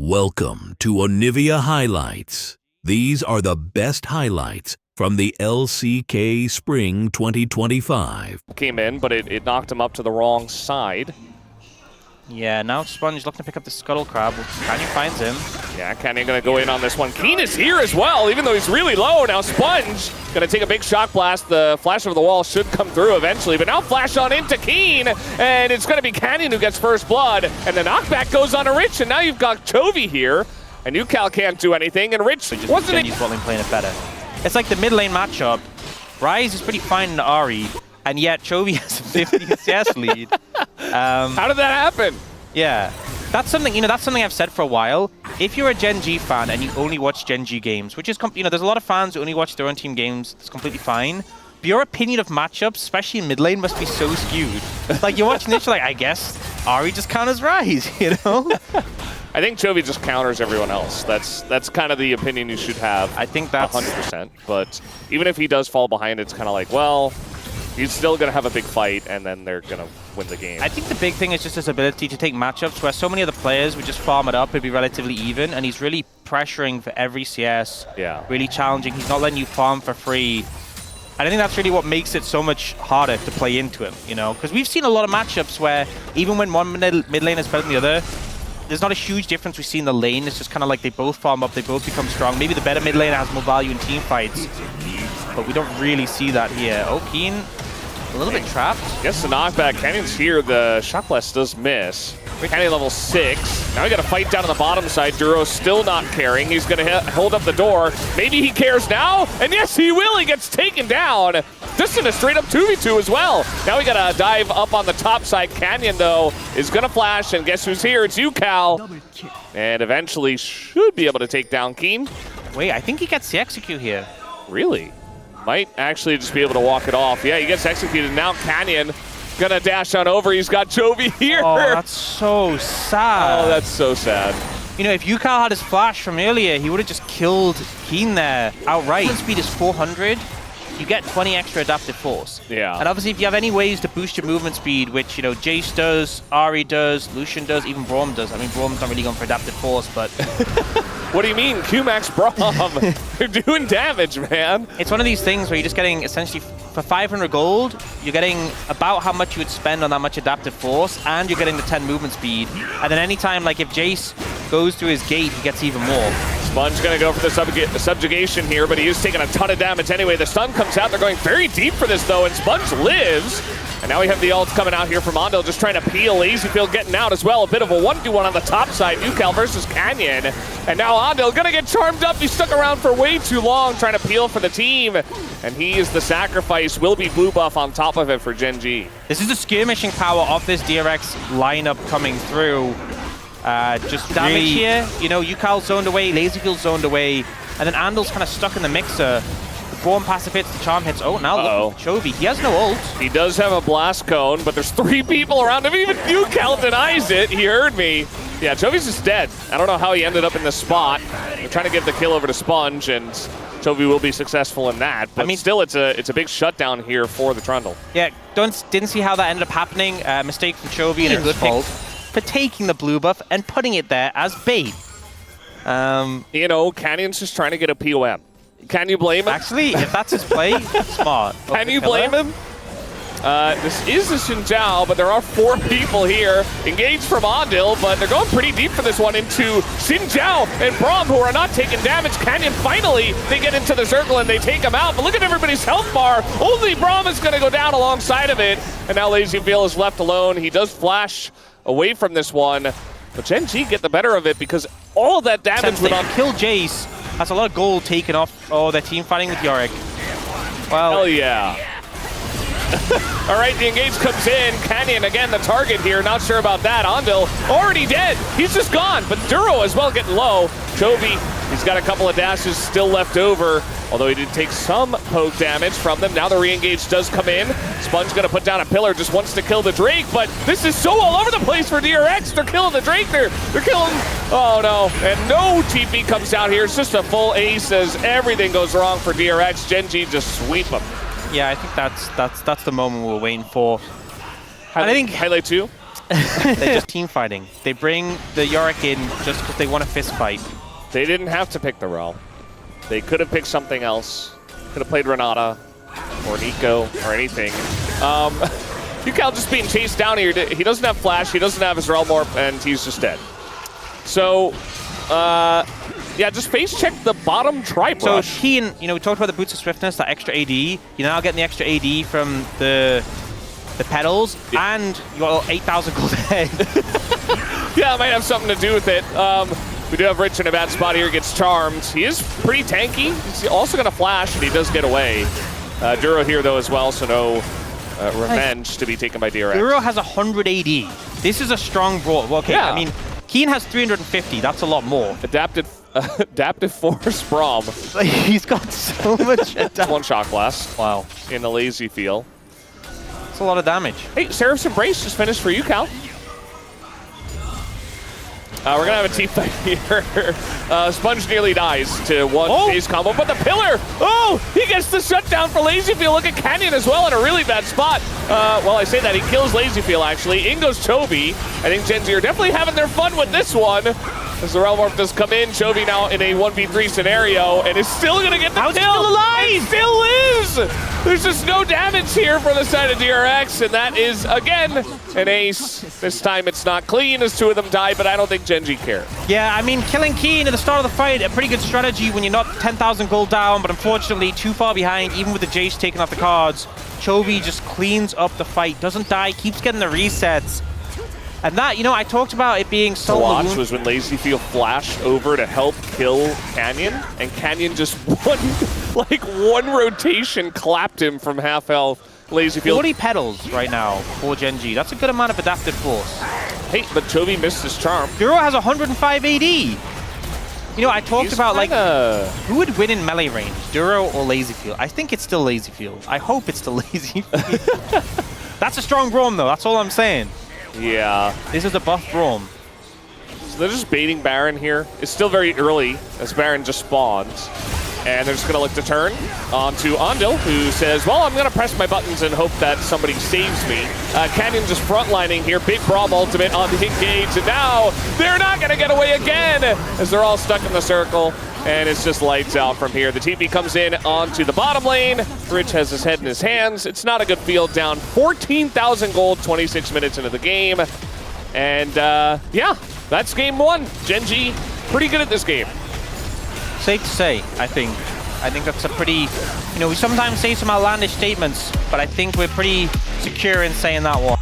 Welcome to Onivia Highlights. These are the best highlights from the LCK Spring 2025. Came in, but it knocked him up to the wrong side. Yeah, now Sponge looking to pick up the Scuttle Crab. Canyon finds him. Yeah, Canyon gonna go in on this one. Keen is here as well, even though he's really low. Now Sponge gonna take a big shock blast. The flash over the wall should come through eventually, but now flash on into Keen, and it's gonna be Canyon who gets first blood, and the knockback goes on to Rich, and now you've got Chovy here, and UCal can't do anything, and Rich wasn't Genji's playing it better. It's like the mid lane matchup. Rise is pretty fine in Ahri, and yet Chovy has a 50 CS lead. How did that happen? Yeah, that's something, that's something I've said for a while. If you're a Gen.G fan and you only watch Gen.G games, which is, there's a lot of fans who only watch their own team games, it's completely fine. But your opinion of matchups, especially in mid lane, must be so skewed. Like, you're watching this, you're like, I guess Ahri just counters Rise, I think Chovy just counters everyone else. That's kind of the opinion you should have. I think that's 100%. But even if he does fall behind, it's kind of like, well, he's still going to have a big fight, and then they're going to win the game. I think the big thing is just his ability to take matchups where so many of the players would just farm it up, it'd be relatively even, and he's really pressuring for every CS. Yeah. Really challenging. He's not letting you farm for free. And I think that's really what makes it so much harder to play into him, Because we've seen a lot of matchups where even when one mid lane is better than the other, there's not a huge difference we see in the lane. It's just kind of like they both farm up, they both become strong. Maybe the better mid laner has more value in team fights, but we don't really see that here. Oh, Keen, a little bit trapped. Gets the knockback. Canyon's here. The shock blast does miss. Canyon level 6. Now we got to fight down on the bottom side. Duro's still not caring. He's going to hold up the door. Maybe he cares now. And yes, he will. He gets taken down. Just in a straight up 2v2 as well. Now we got to dive up on the top side. Canyon, though, is going to flash. And guess who's here? It's UCal. And eventually should be able to take down Keen. Wait, I think he gets the execute here. Really? Might actually just be able to walk it off. Yeah, he gets executed. Now Canyon gonna dash on over. He's got Chovy here. Oh, that's so sad. Oh, that's so sad. If UCal had his flash from earlier, he would have just killed Keen there outright. Movement speed is 400. You get 20 extra adaptive force. Yeah. And obviously, if you have any ways to boost your movement speed, which, Jace does, Ahri does, Lucian does, even Braum does. I mean, Braum's not really going for adaptive force, but... What do you mean, Q-Max Braum? You're doing damage, man. It's one of these things where you're just getting, essentially, for 500 gold, you're getting about how much you would spend on that much adaptive force, and you're getting the 10 movement speed. And then anytime, like, if Jace goes through his gate, he gets even more. Sponge gonna go for the subjugation here, but he is taking a ton of damage anyway. The stun comes out. They're going very deep for this, though, and Sponge lives. And now we have the ult coming out here from Ondil, just trying to peel. Lazyfield getting out as well. A bit of a 1v1 on the top side. UCal versus Canyon. And now Ondil gonna get charmed up. He stuck around for way too long trying to peel for the team. And he is the sacrifice. Will be blue buff on top of it for Gen.G. This is the skirmishing power of this DRX lineup coming through. Just damage here. UCal zoned away, Lazyfield zoned away, and then Andal's kind of stuck in the mixer. The Braum passive hits, the charm hits. Oh, now look at Chovy. He has no ult. He does have a blast cone, but there's 3 people around him. Even UCal denies it. He heard me. Yeah, Chovy's just dead. I don't know how he ended up in this spot. They're trying to give the kill over to Sponge, and Chovy will be successful in that. But still, it's a big shutdown here for the Trundle. Yeah, didn't see how that ended up happening. Mistake from Chovy and a good pick for taking the blue buff and putting it there as bait. Canyon's just trying to get a POM. Can you blame him? Actually, if that's his play, smart. Can you blame him? This is a Xin Zhao, but there are 4 people here. Engaged from Ondil, but they're going pretty deep for this one into Xin Zhao and Braum, who are not taking damage. Canyon, finally, they get into the circle and they take him out. But look at everybody's health bar. Only Braum is going to go down alongside of it. And now Lazyfield is left alone. He does flash away from this one. But Gen.G get the better of it because all that damage went on. Kill Jace. That's a lot of gold taken off. Oh, their team fighting with Yorick. Well, hell yeah. All right, the engage comes in. Canyon, again, the target here. Not sure about that. Ondil, already dead. He's just gone. But Duro as well getting low. Chovy, he's got a couple of dashes still left over. Although he did take some poke damage from them. Now the re-engage does come in. Sponge gonna put down a pillar, just wants to kill the Drake, but this is so all over the place for DRX. They're killing the Drake, they're killing, oh no. And no TP comes out here. It's just a full ace as everything goes wrong for DRX. Gen.G just sweep them. Yeah, I think that's the moment we were waiting for. And I think highlight 2. They're just team fighting. They bring the Yorick in just because they want a fist fight. They didn't have to pick the Rel. They could have picked something else. Could have played Renata or Nico or anything. Yukal just being chased down here. He doesn't have flash. He doesn't have his Rel Morph, and he's just dead. So, yeah, just face check the bottom tribe So rush. Keen, you know, we talked about the Boots of Swiftness, that extra AD. You're now getting the extra AD from the pedals, and you got 8,000 gold ahead. Yeah, it might have something to do with it. We do have Rich in a bad spot here. Gets charmed. He is pretty tanky. He's also going to flash, and he does get away. Duro here, though, as well, so no revenge to be taken by DRX. Duro has 100 AD. This is a strong brawl. Well, okay, Yeah. I mean, Keen has 350. That's a lot more. Adaptive Force Braum. He's got so much attack. One Shock Blast. Wow. In a lazy feel. That's a lot of damage. Hey, Seraph's Embrace just finished for you, Cal. We're going to have a team fight here. Sponge nearly dies to one phase combo, but the pillar! Oh! He gets the shutdown for LazyFeel. Look at Canyon as well in a really bad spot. Well, I say that. He kills LazyFeel, actually. In goes Chovy. I think Gen.G are definitely having their fun with this one. As the Rel Morph does come in, Chovy now in a 1v3 scenario, and is still going to get the kill. Still alive! He still is! There's just no damage here for the side of DRX, and that is, again, an ace. This time it's not clean as two of them die, but I don't think Gen.G care. Yeah, I mean, killing Keen at the start of the fight, a pretty good strategy when you're not 10,000 gold down, but unfortunately too far behind, even with the Jace taking off the cards. Chovy just cleans up the fight, doesn't die, keeps getting the resets. And that, you know, I talked about it being so... The watch was when LazyFeel flashed over to help kill Canyon, and Canyon just one rotation clapped him from half health. LazyFeel 40 pedals right now for Gen.G. That's a good amount of adaptive force. Hey, but Chovy missed his charm. Duro has 105 AD. You know, I talked about, like, who would win in melee range, Duro or LazyFeel? I think it's still LazyFeel. I hope it's still LazyFeel. That's a strong Braum, though. That's all I'm saying. Yeah. This is a buff Braum. So they're just baiting Baron here. It's still very early as Baron just spawns. And they're just going to look to turn onto Ondil, who says, well, I'm going to press my buttons and hope that somebody saves me. Canyon just frontlining here. Big Braum ultimate on the engage. And now they're not going to get away again as they're all stuck in the circle. And it's just lights out from here. The TP comes in onto the bottom lane. Rich has his head in his hands. It's not a good field, down 14,000 gold, 26 minutes into the game. And yeah, that's game one. Gen.G, pretty good at this game. Safe to say, I think. I think that's a pretty, you know, we sometimes say some outlandish statements, but I think we're pretty secure in saying that one.